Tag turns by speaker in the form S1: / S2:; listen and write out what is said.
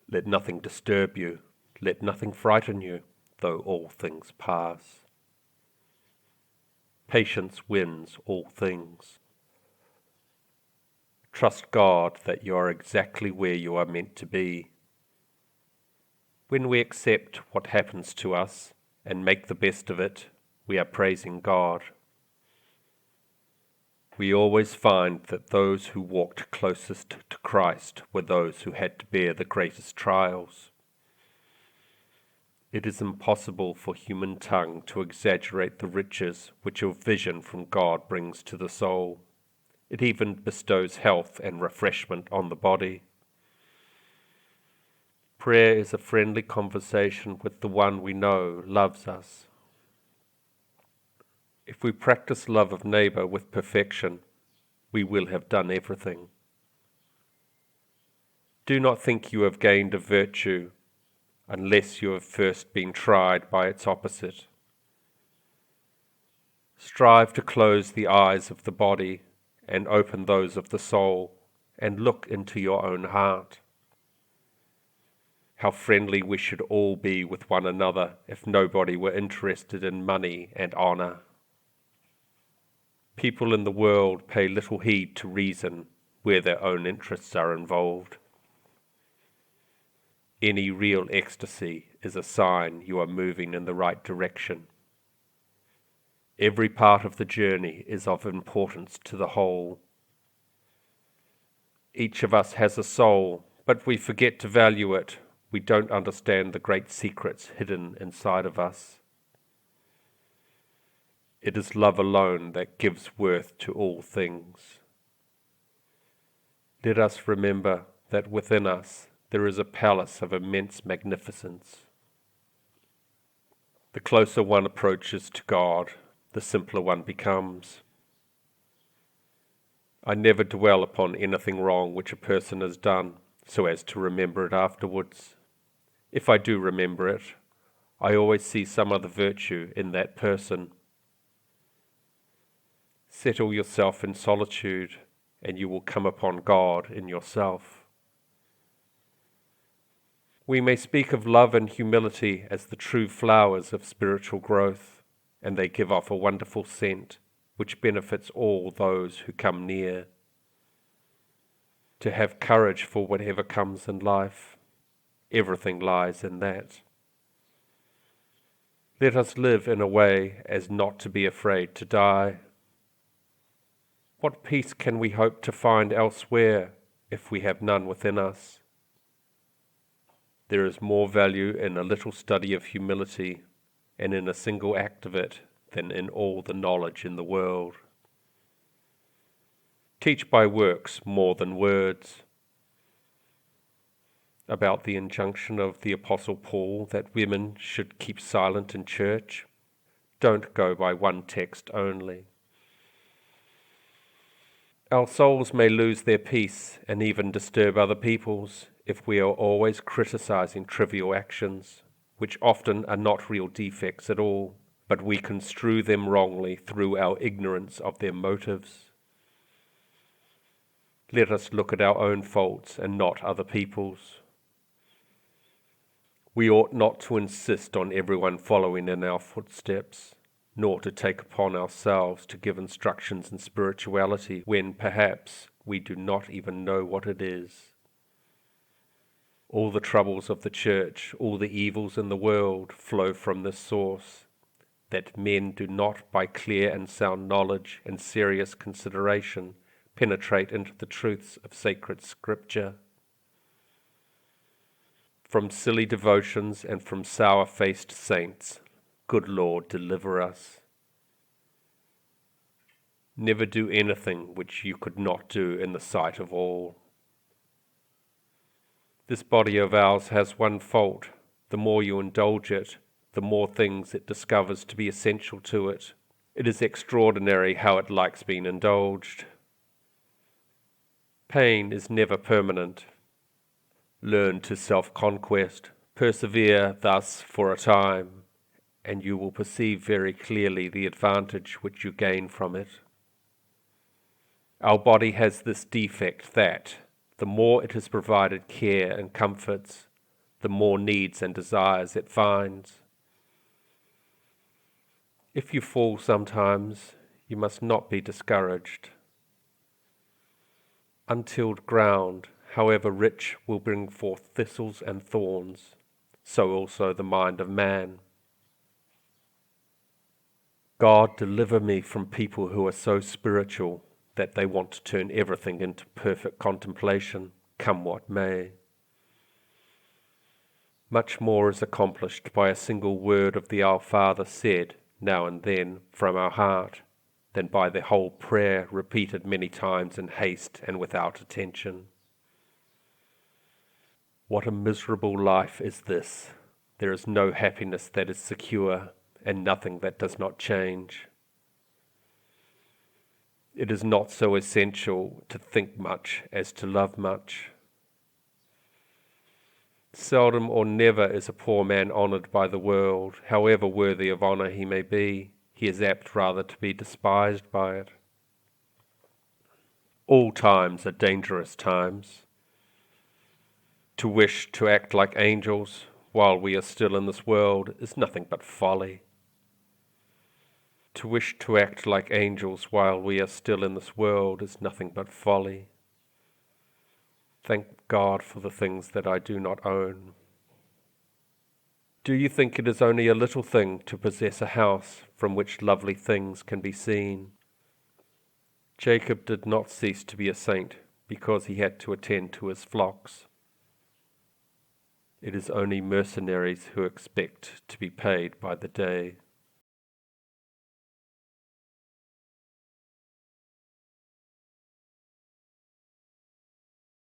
S1: Let nothing disturb you, let nothing frighten you, though all things pass. Patience wins all things. Trust God that you are exactly where you are meant to be. When we accept what happens to us and make the best of it, we are praising God. We always find that those who walked closest to Christ were those who had to bear the greatest trials. It is impossible for human tongue to exaggerate the riches which a vision from God brings to the soul. It even bestows health and refreshment on the body. Prayer is a friendly conversation with the one we know loves us. If we practice love of neighbour with perfection, we will have done everything. Do not think you have gained a virtue unless you have first been tried by its opposite. Strive to close the eyes of the body and open those of the soul, and look into your own heart. How friendly we should all be with one another if nobody were interested in money and honour. People in the world pay little heed to reason where their own interests are involved. Any real ecstasy is a sign you are moving in the right direction. Every part of the journey is of importance to the whole. Each of us has a soul, but we forget to value it. We don't understand the great secrets hidden inside of us. It is love alone that gives worth to all things. Let us remember that within us there is a palace of immense magnificence. The closer one approaches to God, the simpler one becomes. I never dwell upon anything wrong which a person has done, so as to remember it afterwards. If I do remember it, I always see some other virtue in that person. Settle yourself in solitude, and you will come upon God in yourself. We may speak of love and humility as the true flowers of spiritual growth, and they give off a wonderful scent which benefits all those who come near. To have courage for whatever comes in life, everything lies in that. Let us live in a way as not to be afraid to die. What peace can we hope to find elsewhere if we have none within us? There is more value in a little study of humility and in a single act of it than in all the knowledge in the world. Teach by works more than words. About the injunction of the Apostle Paul that women should keep silent in church, don't go by one text only. Our souls may lose their peace and even disturb other people's if we are always criticizing trivial actions, which often are not real defects at all, but we construe them wrongly through our ignorance of their motives. Let us look at our own faults and not other people's. We ought not to insist on everyone following in our footsteps, nor to take upon ourselves to give instructions in spirituality when perhaps we do not even know what it is. All the troubles of the church, all the evils in the world flow from this source, that men do not by clear and sound knowledge and serious consideration penetrate into the truths of sacred scripture. From silly devotions and from sour-faced saints, good Lord, deliver us. Never do anything which you could not do in the sight of all. This body of ours has one fault. The more you indulge it, the more things it discovers to be essential to it. It is extraordinary how it likes being indulged. Pain is never permanent. Learn to self-conquest. Persevere thus for a time, and you will perceive very clearly the advantage which you gain from it. Our body has this defect that, the more it is provided care and comforts, the more needs and desires it finds. If you fall sometimes, you must not be discouraged. Untilled ground, however rich, will bring forth thistles and thorns, so also the mind of man. God, deliver me from people who are so spiritual that they want to turn everything into perfect contemplation, come what may. Much more is accomplished by a single word of the Our Father said, now and then, from our heart, than by the whole prayer repeated many times in haste and without attention. What a miserable life is this! There is no happiness that is secure, and nothing that does not change. It is not so essential to think much as to love much. Seldom or never is a poor man honoured by the world, however worthy of honour he may be. He is apt rather to be despised by it. All times are dangerous times. To wish to act like angels while we are still in this world is nothing but folly. To wish to act like angels while we are still in this world is nothing but folly. Thank God for the things that I do not own. Do you think it is only a little thing to possess a house from which lovely things can be seen? Jacob did not cease to be a saint because he had to attend to his flocks. It is only mercenaries who expect to be paid by the day.